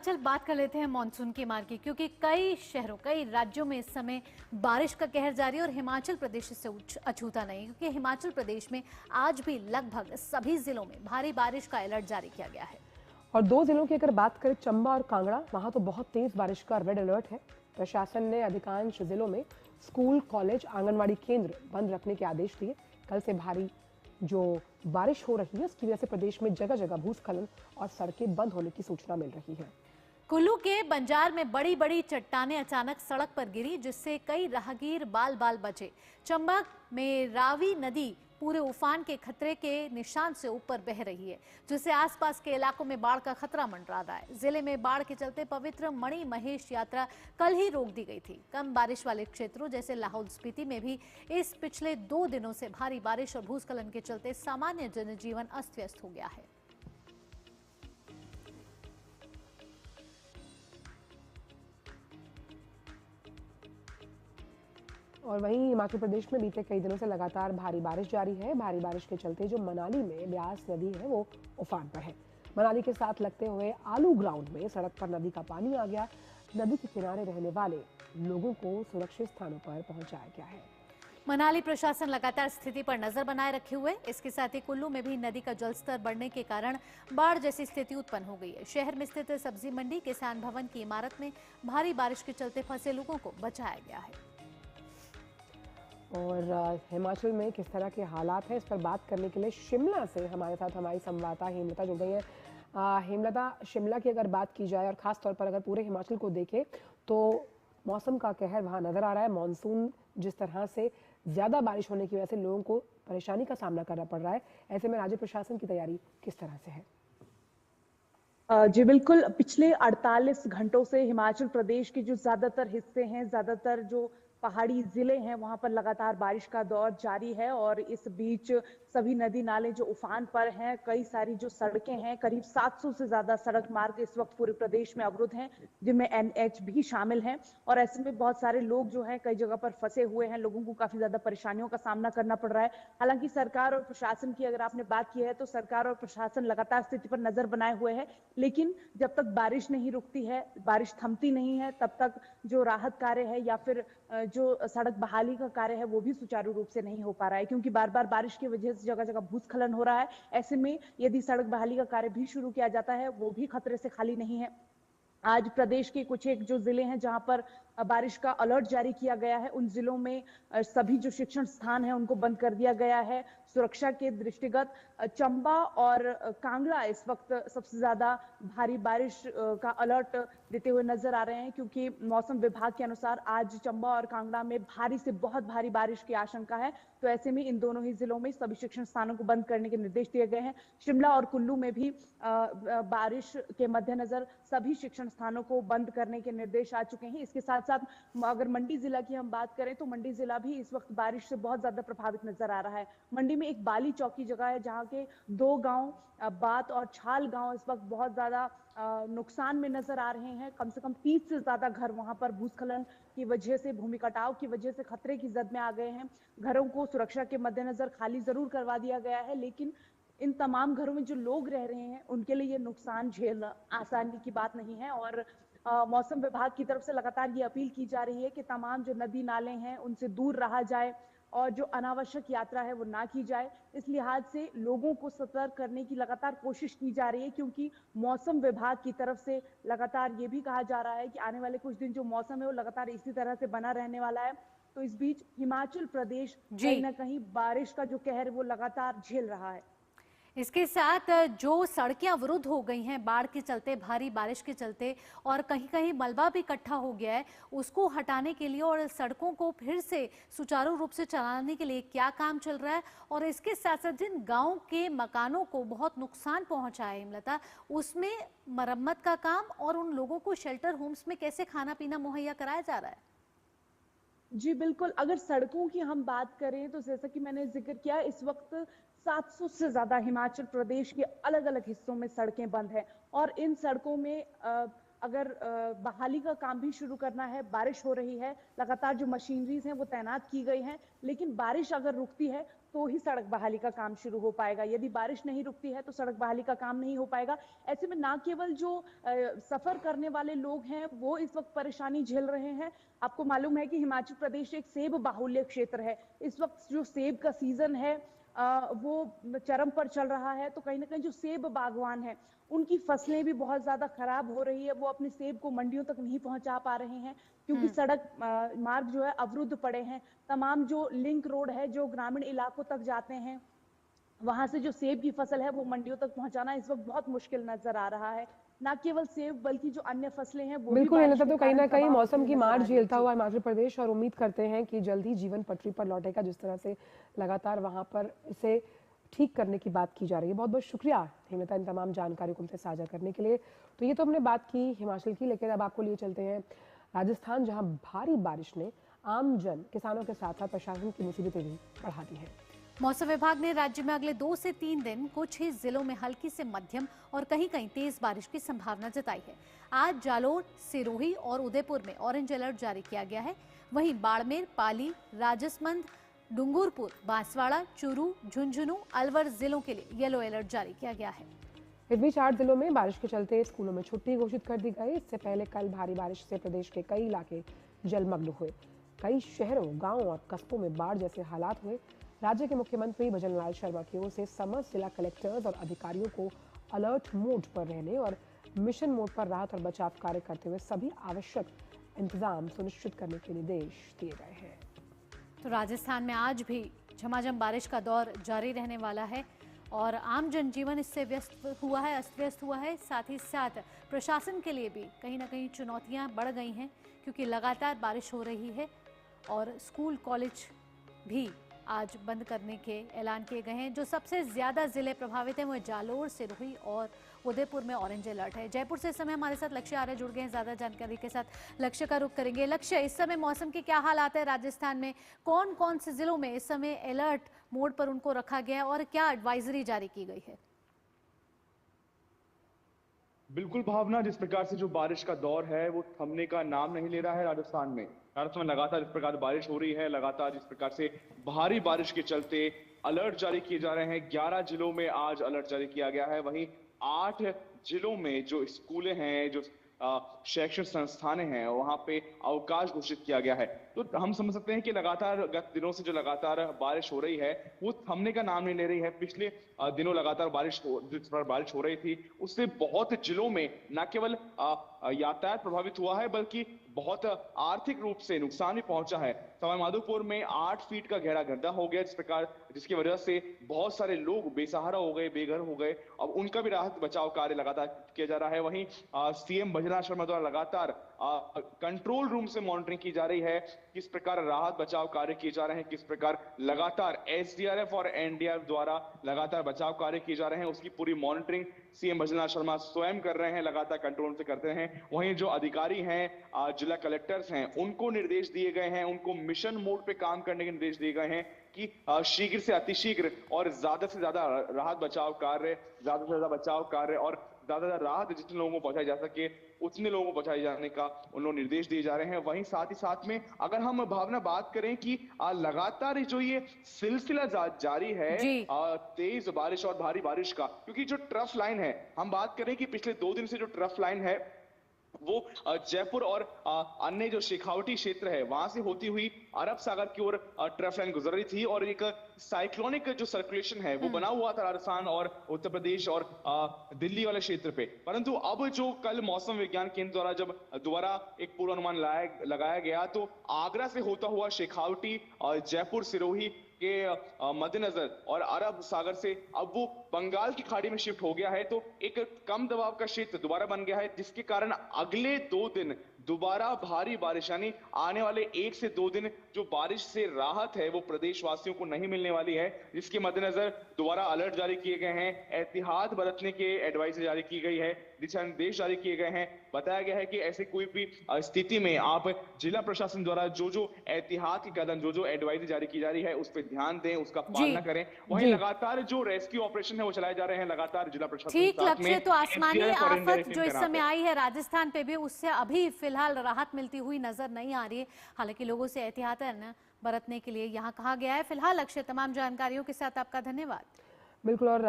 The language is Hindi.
चल बात कर लेते हैं मॉनसून की मार की, क्योंकि कई शहरों कई राज्यों में इस समय बारिश का कहर जारी है और हिमाचल प्रदेश इससे अछूता नहीं, क्योंकि हिमाचल प्रदेश में आज भी लगभग सभी जिलों में भारी बारिश का अलर्ट जारी किया गया है। और दो जिलों की अगर बात करें, चंबा और कांगड़ा, वहां तो बहुत तेज बारिश का रेड अलर्ट है। प्रशासन ने अधिकांश जिलों में स्कूल, कॉलेज, आंगनवाड़ी केंद्र बंद रखने के आदेश दिए। कल से भारी जो बारिश हो रही है उसकी वजह से प्रदेश में जगह जगह भूस्खलन और सड़कें बंद होने की सूचना मिल रही है। कुल्लू के बंजार में बड़ी बड़ी चट्टानें अचानक सड़क पर गिरी, जिससे कई राहगीर बाल बाल बचे। चंबा में रावी नदी पूरे उफान के खतरे के निशान से ऊपर बह रही है, जिससे आसपास के इलाकों में बाढ़ का खतरा मंडरा रहा है। जिले में बाढ़ के चलते पवित्र मणि महेश यात्रा कल ही रोक दी गई थी। कम बारिश वाले क्षेत्रों जैसे लाहौल स्पीति में भी इस पिछले 2 दिनों से भारी बारिश और भूस्खलन के चलते सामान्य जनजीवन अस्त व्यस्त हो गया है। और वहीं हिमाचल प्रदेश में बीते कई दिनों से लगातार भारी बारिश जारी है। भारी बारिश के चलते जो मनाली में ब्यास नदी है वो उफान पर है। मनाली के साथ लगते हुए आलू ग्राउंड में सड़क पर नदी का पानी आ गया। नदी के किनारे रहने वाले लोगों को सुरक्षित स्थानों पर पहुंचाया गया है। मनाली प्रशासन लगातार स्थिति पर नजर बनाए रखे हुए। इसके साथ ही कुल्लू में भी नदी का जलस्तर बढ़ने के कारण बाढ़ जैसी स्थिति उत्पन्न हो गई है। शहर में स्थित सब्जी मंडी, किसान भवन की इमारत में भारी बारिश के चलते फंसे लोगों को बचाया गया है। और हिमाचल में किस तरह के हालात हैं, इस पर बात करने के लिए शिमला से हमारे साथ हमारी संवाददाता हेमलता जुड़ गई है। हेमलता, शिमला की अगर बात की जाए और खास तौर पर अगर पूरे हिमाचल को देखें तो मौसम का कहर वहां नजर आ रहा है। मॉनसून जिस तरह से ज्यादा बारिश होने की वजह से लोगों को परेशानी का सामना करना पड़ रहा है, ऐसे में राज्य प्रशासन की तैयारी किस तरह से है? जी बिल्कुल, पिछले 48 घंटों से हिमाचल प्रदेश के जो ज्यादातर हिस्से हैं, ज्यादातर जो पहाड़ी जिले हैं, वहां पर लगातार बारिश का दौर जारी है। और इस बीच सभी नदी नाले जो उफान पर हैं, कई सारी जो सड़कें हैं, करीब 700 से ज्यादा सड़क मार्ग इस वक्त पूरे प्रदेश में अवरुद्ध हैं, जिनमें NH भी शामिल हैं। और ऐसे में बहुत सारे लोग जो हैं कई जगह पर फंसे हुए हैं, लोगों को काफी ज्यादा परेशानियों का सामना करना पड़ रहा है। हालांकि सरकार और प्रशासन की अगर आपने बात की है तो सरकार और प्रशासन लगातार स्थिति पर नजर बनाए हुए है, लेकिन जब तक बारिश नहीं रुकती है, बारिश थमती नहीं है, तब तक जो राहत कार्य है या फिर जो सड़क बहाली का कार्य है वो भी सुचारू रूप से नहीं हो पा रहा है, क्योंकि बार बार बारिश की वजह से जगह जगह भूस्खलन हो रहा है। ऐसे में यदि सड़क बहाली का कार्य भी शुरू किया जाता है, वो भी खतरे से खाली नहीं है। आज प्रदेश के कुछ एक जो जिले हैं जहां पर बारिश का अलर्ट जारी किया गया है, उन जिलों में सभी जो शिक्षण स्थान हैं उनको बंद कर दिया गया है। सुरक्षा के दृष्टिगत चंबा और कांगड़ा इस वक्त सबसे ज्यादा भारी बारिश का अलर्ट देते हुए नजर आ रहे हैं, क्योंकि मौसम विभाग के अनुसार आज चंबा और कांगड़ा में भारी से बहुत भारी बारिश की आशंका है। तो ऐसे में इन दोनों ही जिलों में सभी शिक्षण स्थानों को बंद करने के निर्देश दिए गए हैं। शिमला और कुल्लू में भी बारिश के मद्देनजर सभी शिक्षण स्थानों को बंद करने के निर्देश आ चुके हैं। इसके साथ साथ अगर मंडी जिला की हम बात करें तो मंडी जिला भी इस वक्त बारिश से बहुत ज्यादा प्रभावित नजर आ रहा है। मंडी में एक बाली चौकी जगह है जहां के 2 गांव, बात और छाल गांव, इस वक्त बहुत ज्यादा नुकसान में नजर आ रहे हैं। कम से कम 30 से ज्यादा घर वहां पर भूस्खलन की वजह से, भूमि कटाव की वजह से खतरे की जद में आ गए हैं। घरों को सुरक्षा के मद्देनजर खाली जरूर करवा दिया गया है, लेकिन इन तमाम घरों में जो लोग रह रहे हैं उनके लिए ये नुकसान झेलना आसानी की बात नहीं है। और मौसम विभाग की तरफ से लगातार ये अपील की जा रही है कि तमाम जो नदी नाले हैं उनसे दूर रहा जाए और जो अनावश्यक यात्रा है वो ना की जाए। इस लिहाज से लोगों को सतर्क करने की लगातार कोशिश की जा रही है, क्योंकि मौसम विभाग की तरफ से लगातार ये भी कहा जा रहा है कि आने वाले कुछ दिन जो मौसम है वो लगातार इसी तरह से बना रहने वाला है। तो इस बीच हिमाचल प्रदेश कहीं ना कहीं बारिश का जो कहर है वो लगातार झेल रहा है। इसके साथ जो सड़कें अवरुद्ध हो गई हैं बाढ़ के चलते, भारी बारिश के चलते, और कहीं कहीं मलबा भी इकट्ठा हो गया है, उसको हटाने के लिए और सड़कों को फिर से सुचारू रूप से चलाने के लिए क्या काम चल रहा है? और इसके साथ साथ जिन गांव के मकानों को बहुत नुकसान पहुंचा है हिमलता, उसमें मरम्मत का काम और उन लोगों को शेल्टर होम्स में कैसे खाना पीना मुहैया कराया जा रहा है? जी बिल्कुल, अगर सड़कों की हम बात करें तो जैसा कि मैंने जिक्र किया, इस वक्त 700 से ज्यादा हिमाचल प्रदेश के अलग अलग हिस्सों में सड़कें बंद हैं। और इन सड़कों में अगर बहाली का काम भी शुरू करना है, बारिश हो रही है, लगातार जो मशीनरीज हैं वो तैनात की गई हैं, लेकिन बारिश अगर रुकती है तो ही सड़क बहाली का काम शुरू हो पाएगा। यदि बारिश नहीं रुकती है तो सड़क बहाली का काम नहीं हो पाएगा। ऐसे में ना केवल जो सफर करने वाले लोग हैं वो इस वक्त परेशानी झेल रहे हैं। आपको मालूम है कि हिमाचल प्रदेश एक सेब बाहुल्य क्षेत्र है। इस वक्त जो सेब का सीजन है वो चरम पर चल रहा है, तो कहीं ना कहीं जो सेब बागवान है उनकी फसलें भी बहुत ज्यादा खराब हो रही है। वो अपने सेब को मंडियों तक नहीं पहुंचा पा रहे हैं क्योंकि सड़क मार्ग जो है अवरुद्ध पड़े हैं। तमाम जो लिंक रोड है जो ग्रामीण इलाकों तक जाते हैं, वहां से जो सेब की फसल है वो मंडियों तक पहुंचाना इस वक्त बहुत मुश्किल नजर आ रहा है। ना केवल सेब बल्कि जो अन्य फसलें हैं वो भी बिल्कुल बारिश हेमलता, के तो कहीं कारण ना कहीं तबाह मौसम होती की नजर आ मार रही है। झेलता जी। हुआ हिमाचल प्रदेश, और उम्मीद करते हैं कि जल्द ही जीवन पटरी पर लौटेगा, जिस तरह से लगातार वहां पर इसे ठीक करने की बात की जा रही है। बहुत बहुत शुक्रिया हेमलता इन तमाम जानकारी को हमसे साझा करने के लिए। तो ये तो हमने बात की हिमाचल की, लेकिन अब आपको लिए चलते हैं राजस्थान, जहां भारी बारिश ने आम जन, किसानों के साथ साथ प्रशासन की मुसीबतें भी बढ़ा दी हैं। मौसम विभाग ने राज्य में अगले 2 से 3 दिन कुछ ही जिलों में हल्की से मध्यम और कहीं कहीं तेज बारिश की संभावना जताई है। आज जालोर, सिरोही और उदयपुर में ऑरेंज अलर्ट जारी किया गया है। वहीं बाड़मेर, पाली, राजसमंद, डूंगरपुर, बांसवाड़ा, चूरू, झुंझुनू, अलवर जिलों के लिए येलो अलर्ट जारी किया गया है। इस बीच 8 जिलों में बारिश के चलते स्कूलों में छुट्टी घोषित कर दी गई। इससे पहले कल भारी बारिश से प्रदेश के कई इलाके जलमग्न हुए। कई शहरों, गांवों और कस्बों में बाढ़ जैसे हालात हुए। राज्य के मुख्यमंत्री भजन लाल शर्मा की ओर से समस्त जिला कलेक्टर्स और अधिकारियों को अलर्ट मोड पर रहने और मिशन मोड पर राहत और बचाव कार्य करते हुए सभी आवश्यक इंतजाम सुनिश्चित करने के निर्देश दिए गए हैं। तो राजस्थान में आज भी झमाझम बारिश का दौर जारी रहने वाला है और आम जनजीवन इससे अस्त व्यस्त हुआ है। साथ ही साथ प्रशासन के लिए भी कहीं ना कहीं चुनौतियां बढ़ गई हैं, क्योंकि लगातार बारिश हो रही है और स्कूल कॉलेज भी आज बंद करने के ऐलान किए गए हैं। जो सबसे ज्यादा जिले प्रभावित हैं वो जालोर, सिरोही और उदयपुर में ऑरेंज अलर्ट है। जयपुर से इस समय हमारे साथ लक्ष्य आर्य जुड़ गए हैं, ज्यादा जानकारी के साथ लक्ष्य का रुख करेंगे। लक्ष्य, इस समय मौसम के क्या हालात है राजस्थान में? कौन कौन से जिलों में इस समय अलर्ट मोड पर उनको रखा गया है और क्या एडवाइजरी जारी की गई है? बिल्कुल भावना, जिस प्रकार से जो बारिश का दौर है वो थमने का नाम नहीं ले रहा है राजस्थान में। राजस्थान में लगातार इस प्रकार बारिश हो रही है, लगातार जिस प्रकार से भारी बारिश के चलते अलर्ट जारी किए जा रहे हैं। 11 जिलों में आज अलर्ट जारी किया गया है। वहीं 8 जिलों में जो स्कूलें हैं, जो शैक्षणिक संस्थानें हैं, वहां पे अवकाश घोषित किया गया है। तो हम समझ सकते हैं कि लगातार गत दिनों से जो लगातार बारिश हो रही है वो थमने का नाम नहीं ले रही है। पिछले दिनों लगातार जिस पर बारिश हो रही थी उससे बहुत जिलों में न केवल यातायात प्रभावित हुआ है बल्कि बहुत आर्थिक रूप से नुकसान भी पहुंचा है। सवाईमाधोपुर में 8 फीट का गहरा गड्ढा हो गया, जिसकी वजह से बहुत सारे लोग बेसहारा हो गए, बेघर हो गए। अब उनका भी राहत बचाव कार्य लगातार किया जा रहा है। वहीं सीएम भजन शर्मा द्वारा लगातार कंट्रोल रूम से मॉनिटरिंग की जा रही है, किस प्रकार राहत बचाव कार्य किए जा रहे हैं, किस प्रकार लगातार एसडीआरएफ और एनडीआरएफ द्वारा लगातार बचाव कार्य किए जा रहे हैं, उसकी पूरी मॉनिटरिंग सीएम भजन शर्मा स्वयं कर रहे हैं, लगातार कंट्रोल रूम से करते हैं। वहीं जो अधिकारी हैं, जिला कलेक्टर्स हैं, उनको निर्देश दिए गए हैं, उनको मिशन मोड पे काम करने के निर्देश दिए गए हैं कि शीघ्र से अतिशीघ्र और ज्यादा से ज्यादा राहत बचाव कार्य, ज्यादा से ज्यादा बचाव कार्य और ज्यादा से ज्यादा राहत जितने लोगों को पहुंचाई जा सके उतने लोगों को पहुंचाए जाने का उन लोग निर्देश दिए जा रहे हैं। वहीं साथ ही साथ में अगर हम भावना बात करें कि लगातार जो ये सिलसिला जारी है तेज बारिश और भारी बारिश का, क्योंकि जो ट्रफ लाइन है, हम बात करें कि पिछले 2 दिन से जो ट्रफ लाइन है वो जयपुर और अन्य जो शेखावटी क्षेत्र है वहां से होती हुई अरब सागर की ओर ट्रफ लाइन गुजर रही थी और एक साइक्लोनिक जो सर्कुलेशन है वो बना हुआ था राजस्थान और उत्तर प्रदेश और दिल्ली वाले क्षेत्र पे। परंतु अब जो कल मौसम विज्ञान केंद्र द्वारा जब दोबारा एक पूर्वानुमान लगाया गया तो आगरा से होता हुआ शेखावटी और जयपुर, सिरोही के मद्देनजर और अरब सागर से अब वो बंगाल की खाड़ी में शिफ्ट हो गया है। तो एक कम दबाव का क्षेत्र दोबारा बन गया है, जिसके कारण अगले 2 दिन दोबारा भारी बारिश यानी आने वाले 1 से 2 दिन जो बारिश से राहत है वो प्रदेशवासियों को नहीं मिलने वाली है, जिसके मद्देनजर दोबारा अलर्ट जारी किए गए हैं, एहतियात बरतने के एडवाइजरी जारी की गई है, दिशा निर्देश जारी किए गए हैं। बताया गया है कि ऐसे कोई भी स्थिति में आप जिला प्रशासन द्वारा जो एहतियात के कदम जो एडवाइजरी जारी की जा रही है उस पर ध्यान दें, उसका पालना करें। वहीं जी। लगातार जो रेस्क्यू ऑपरेशन है वो चलाए जा रहे हैं, लगातार जिला प्रशासन ठीक के साथ में लक्ष्य, तो आसमानी SDRF और आफत NDRF जो इस तैनात समय है। आई है राजस्थान पे भी, उससे अभी फिलहाल राहत मिलती हुई नजर नहीं आ रही है। हालांकि लोगों से एहतियातन बरतने के लिए यहाँ कहा गया है। फिलहाल लक्ष्य, तमाम जानकारियों के साथ आपका धन्यवाद। बिल्कुल। और